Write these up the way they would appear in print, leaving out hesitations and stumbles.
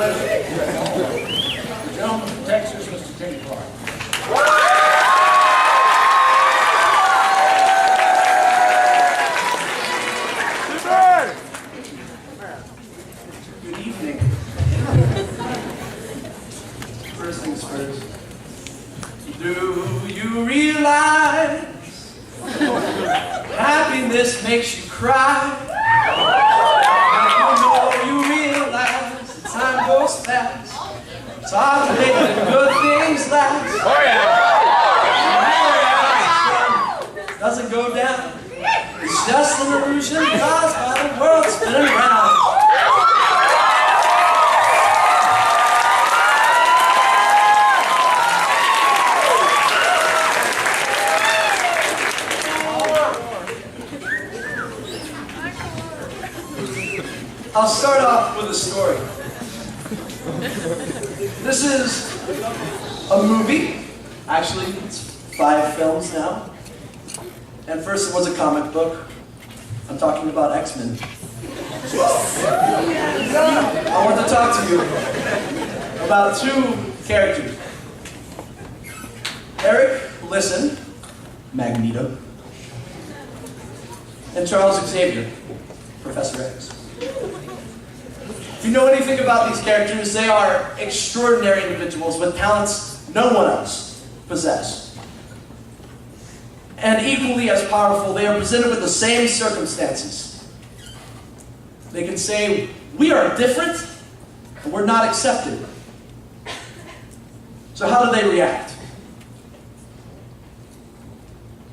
The gentleman from Texas, Mr. Timmy Clark. Good evening. First things first. Do you realize happiness makes you cry? You realize that time goes fast. It's hard to make the good things last. Oh yeah! Doesn't go down. It's just an illusion caused by the world spinning around. I'll start off with a story. This is a movie. Actually, it's 5 films now. And first it was a comic book. I'm talking about X-Men. I want to talk to you about 2 characters. Eric Listen, Magneto, and Charles Xavier, Professor X. If you know anything about these characters, they are extraordinary individuals with talents no one else possesses. And equally as powerful, they are presented with the same circumstances. They can say, we are different, and we're not accepted. So how do they react?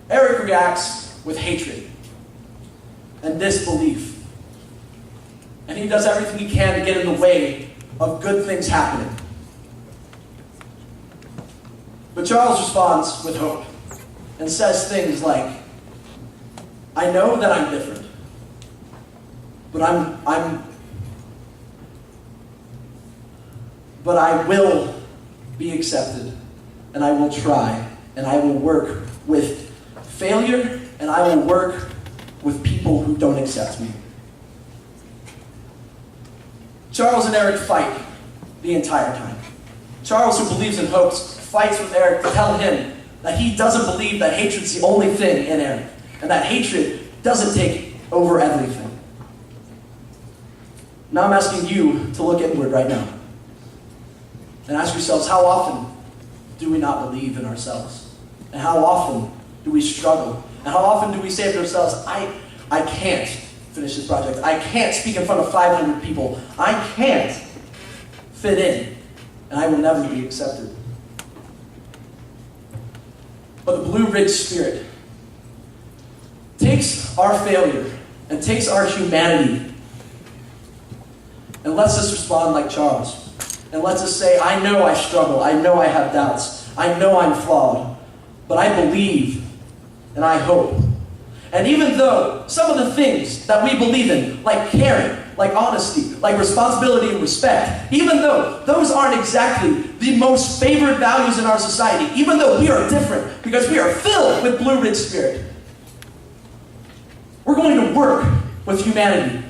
Eric reacts with hatred and disbelief. And he does everything he can to get in the way of good things happening. But Charles responds with hope and says things like, I know that I'm different, but I will be accepted, and I will try, and I will work with failure, and I will work with people who don't accept me. Charles and Eric fight the entire time. Charles, who believes in hopes, fights with Eric to tell him that he doesn't believe that hatred's the only thing in Eric, and that hatred doesn't take over everything. Now I'm asking you to look inward right now and ask yourselves, how often do we not believe in ourselves? And how often do we struggle? And how often do we say to ourselves, I can't finish this project. I can't speak in front of 500 people. I can't fit in, and I will never be accepted. But the Blue Ridge Spirit takes our failure and takes our humanity and lets us respond like Charles. And lets us say, I know I struggle. I know I have doubts. I know I'm flawed. But I believe and I hope. And even though some of the things that we believe in, like caring, like honesty, like responsibility and respect, even though those aren't exactly the most favored values in our society, even though we are different because we are filled with Blue Ridge Spirit, we're going to work with humanity.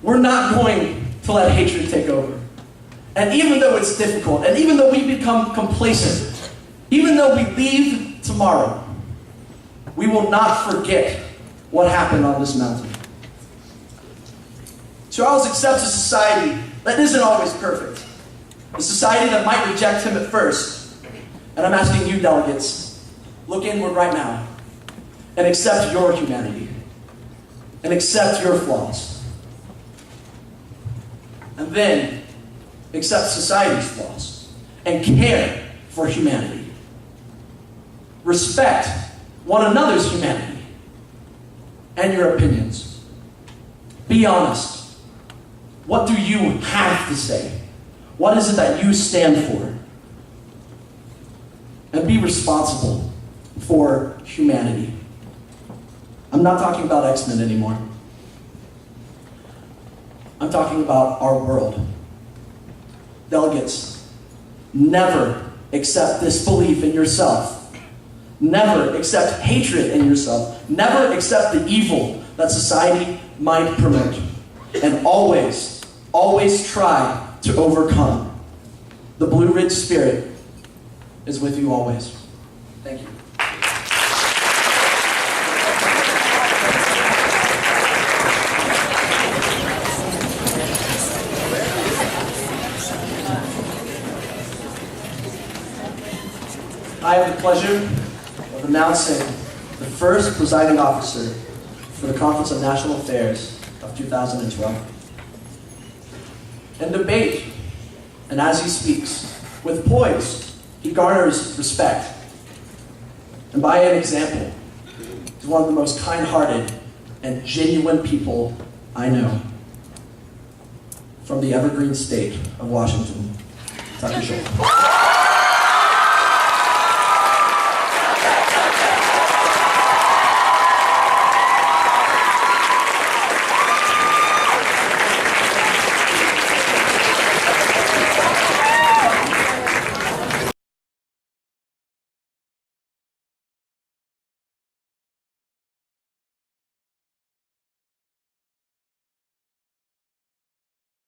We're not going to let hatred take over. And even though it's difficult, and even though we become complacent, even though we leave tomorrow, we will not forget what happened on this mountain. Charles accepts a society that isn't always perfect. A society that might reject him at first. And I'm asking you, delegates, look inward right now and accept your humanity. And accept your flaws. And then accept society's flaws. And care for humanity. Respect one another's humanity and your opinions. Be honest. What do you have to say? What is it that you stand for? And be responsible for humanity. I'm not talking about X-Men anymore. I'm talking about our world. Delegates, never accept disbelief in yourself. Never accept hatred in yourself. Never accept the evil that society might promote. And always always try to overcome. The Blue Ridge spirit is with you always. Thank you. I have the pleasure of announcing the first presiding officer for the Conference on National Affairs of 2012. In debate, and as he speaks, with poise, he garners respect. And by an example, he's one of the most kind-hearted and genuine people I know. From the evergreen state of Washington, Tucker Schultz.